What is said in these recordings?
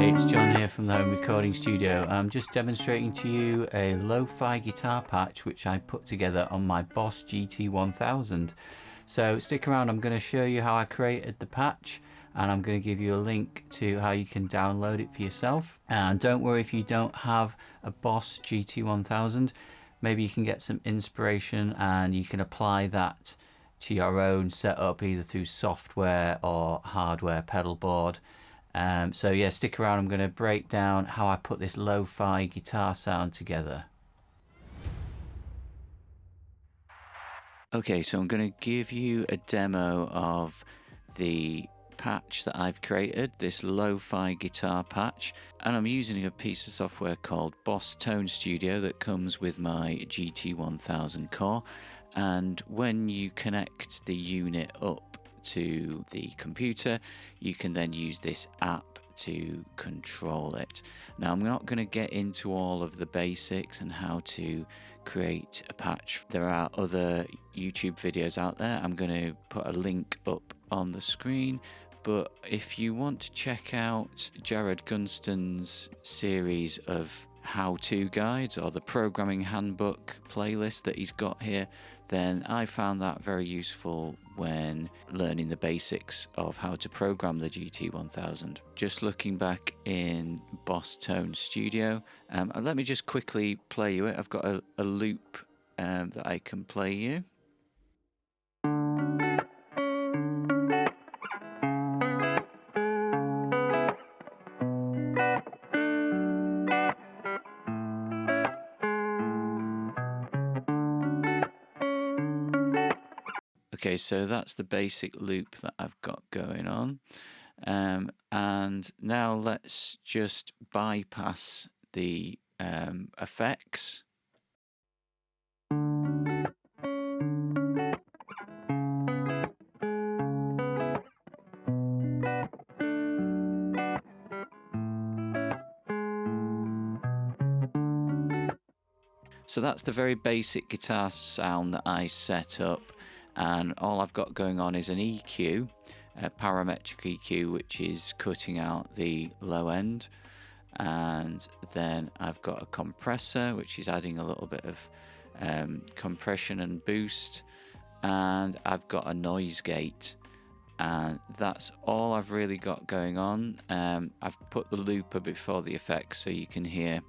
It's John here from the home recording studio. I'm just demonstrating to you a Lofi guitar patch which I put together on my Boss GT1000. So stick around, I'm going to show you how I created the patch and I'm going to give you a link to how you can download it for yourself. And don't worry if you don't have a Boss GT1000, maybe you can get some inspiration and you can apply that to your own setup either through software or hardware pedal board. So yeah, stick around, I'm going to break down how I put this lo-fi guitar sound together. Okay, so I'm going to give you a demo of the patch that I've created, this lo-fi guitar patch, and I'm using a piece of software called Boss Tone Studio that comes with my GT1000 Core, and when you connect the unit up to the computer, you can then use this app to control it. Now I'm not going to get into all of the basics and how to create a patch. There are other YouTube videos out there. I'm going to put a link up on the screen, but if you want to check out Jared Gunston's series of how-to guides or the programming handbook playlist that he's got here, then I found that very useful when learning the basics of how to program the GT1000. Just looking back in Boss Tone Studio, let me just quickly play you it. I've got a loop that I can play you. Okay, so that's the basic loop that I've got going on. And now let's just bypass the effects. So that's the very basic guitar sound that I set up. And all I've got going on is an EQ, a parametric EQ, which is cutting out the low end. And then I've got a compressor, which is adding a little bit of compression and boost. And I've got a noise gate. And that's all I've really got going on. I've put the looper before the effects so you can hear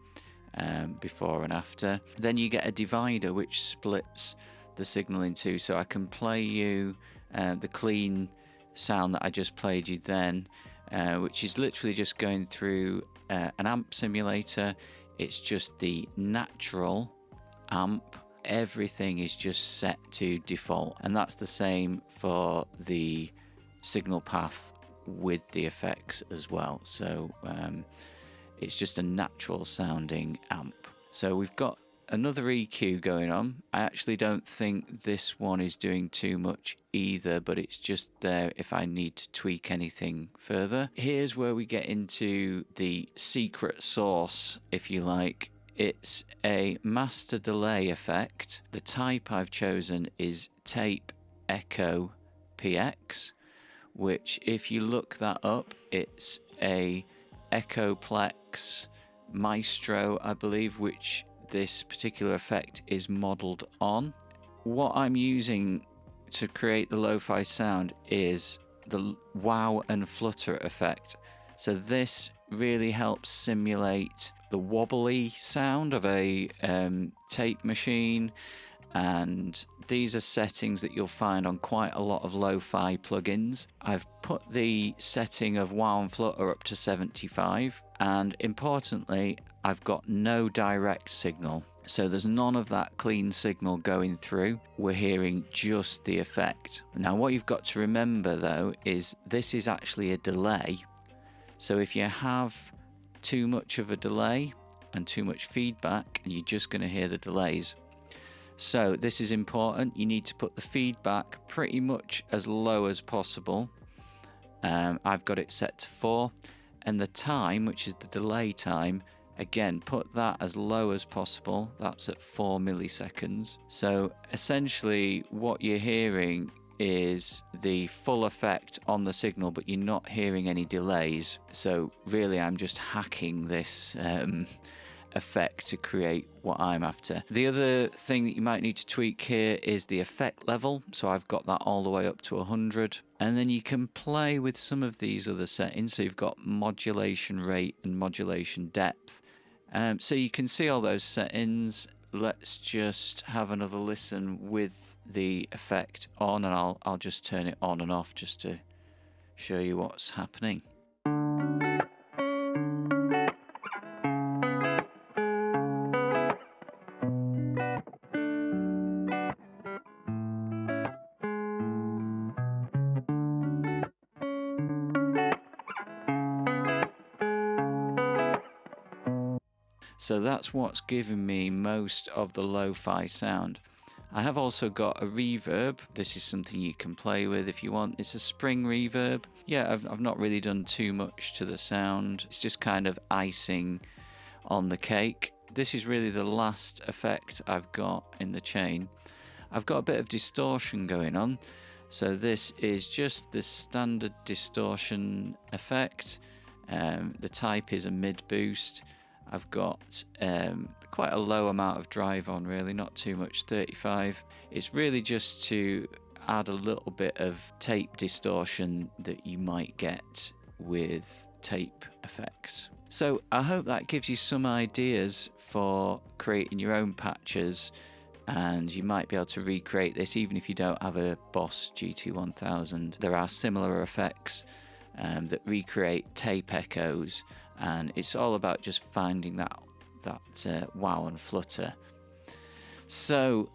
before and after. Then you get a divider which splits the signal in two, so I can play you the clean sound that I just played you then, which is literally just going through an amp simulator. It's just the natural amp. Everything is just set to default, and that's the same for the signal path with the effects as well. So it's just a natural sounding amp. So we've got another EQ going on. I actually don't think this one is doing too much either, but it's just there if I need to tweak anything further. Here's where we get into the secret sauce, if you like. It's a master delay effect. The type I've chosen is Tape Echo PX, which if you look that up, it's a Echoplex Maestro, I believe, which this particular effect is modeled on. What I'm using to create the lo-fi sound is the wow and flutter effect. So this really helps simulate the wobbly sound of a tape machine, and these are settings that you'll find on quite a lot of lo-fi plugins. I've put the setting of wow and flutter up to 75, and importantly, I've got no direct signal. So there's none of that clean signal going through. We're hearing just the effect. Now what you've got to remember though is this is actually a delay. So if you have too much of a delay and too much feedback, you're just going to hear the delays. So this is important. You need to put the feedback pretty much as low as possible. I've got it set to 4, and the time, which is the delay time, again, put that as low as possible. That's at 4 milliseconds. So essentially what you're hearing is the full effect on the signal, but you're not hearing any delays. So really I'm just hacking this effect to create what I'm after. The other thing that you might need to tweak here is the effect level. So I've got that all the way up to 100. And then you can play with some of these other settings. So you've got modulation rate and modulation depth. So you can see all those settings. Let's just have another listen with the effect on, and I'll just turn it on and off just to show you what's happening. So that's what's giving me most of the lo-fi sound. I have also got a reverb. This is something you can play with if you want. It's a spring reverb. Yeah, I've not really done too much to the sound. It's just kind of icing on the cake. This is really the last effect I've got in the chain. I've got a bit of distortion going on. So this is just the standard distortion effect. The type is a mid boost. I've got quite a low amount of drive on, really, not too much, 35. It's really just to add a little bit of tape distortion that you might get with tape effects. So I hope that gives you some ideas for creating your own patches, and you might be able to recreate this even if you don't have a Boss GT1000. There are similar effects that recreate tape echoes, and it's all about just finding that wow and flutter. So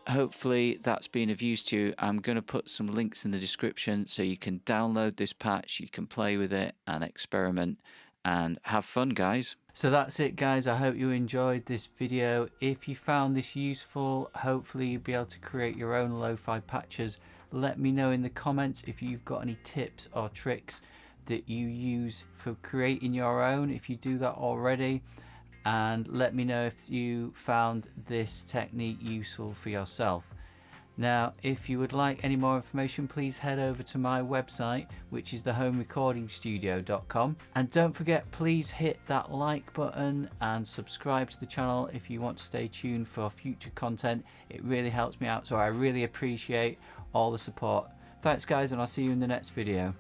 hopefully that's been of use to you. I'm going to put some links in the description so you can download this patch, you can play with it and experiment and have fun, guys. So that's it, guys. I hope you enjoyed this video. If you found this useful, hopefully you'll be able to create your own lo-fi patches. Let me know in the comments if you've got any tips or tricks that you use for creating your own, if you do that already. And let me know if you found this technique useful for yourself. Now, if you would like any more information, please head over to my website, which is thehomerecordingstudio.com. And don't forget, please hit that like button and subscribe to the channel if you want to stay tuned for future content. It really helps me out, so I really appreciate all the support. Thanks, guys, and I'll see you in the next video.